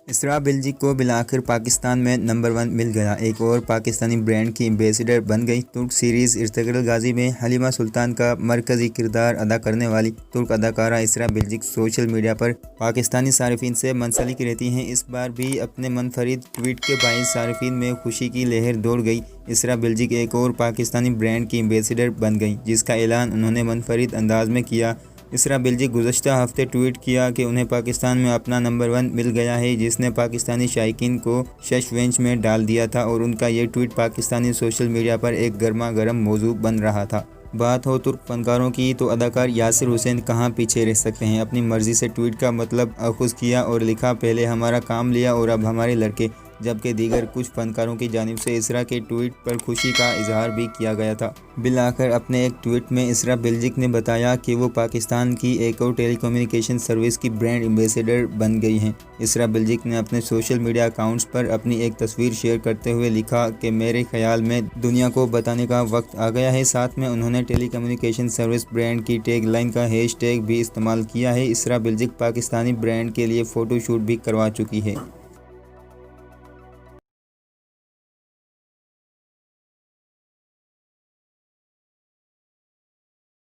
اسراء بلجک کو بالآخر پاکستان میں نمبر 1 مل گیا۔ ایک اور پاکستانی برانڈ کی ایمبیسڈر بن گئی۔ ترک سیریز ارطغرل غازی میں حلیمہ سلطان کا مرکزی کردار ادا کرنے والی ترک اداکارہ اسراء بلجک سوشل میڈیا پر پاکستانی صارفین سے منسلک رہتی ہیں۔ اس بار بھی اپنے منفرد ٹویٹ کے باعث صارفین میں خوشی کی لہر دوڑ گئی۔ اسراء بلجک ایک اور پاکستانی برانڈ کی ایمبیسڈر بن گئی، جس کا اعلان انہوں نے منفرد انداز میں کیا۔ اسراء بلجک گزشتہ ہفتے ٹویٹ کیا کہ انہیں پاکستان میں اپنا نمبر 1 مل گیا ہے، جس نے پاکستانی شائقین کو شش میں ڈال دیا تھا، اور ان کا یہ ٹویٹ پاکستانی سوشل میڈیا پر ایک گرما گرم موضوع بن رہا تھا۔ بات ہو ترک فنکاروں کی تو اداکار یاسر حسین کہاں پیچھے رہ سکتے ہیں۔ اپنی مرضی سے ٹویٹ کا مطلب اخذ کیا اور لکھا، پہلے ہمارا کام لیا اور اب ہمارے لڑکے، جبکہ دیگر کچھ فنکاروں کی جانب سے اسراء کے ٹویٹ پر خوشی کا اظہار بھی کیا گیا تھا۔ بالآخر اپنے ایک ٹویٹ میں اسراء بلجک نے بتایا کہ وہ پاکستان کی ایک اور ٹیلی کمیونیکیشن سروس کی برانڈ ایمبیسڈر بن گئی ہیں۔ اسراء بلجک نے اپنے سوشل میڈیا اکاؤنٹس پر اپنی ایک تصویر شیئر کرتے ہوئے لکھا کہ میرے خیال میں دنیا کو بتانے کا وقت آ گیا ہے۔ ساتھ میں انہوں نے ٹیلی کمیونیکیشن سروس برانڈ کی ٹیگ لائن کا ہیش ٹیگ بھی استعمال کیا ہے۔ اسراء بلجک پاکستانی برانڈ کے لیے فوٹو شوٹ بھی کروا چکی ہے۔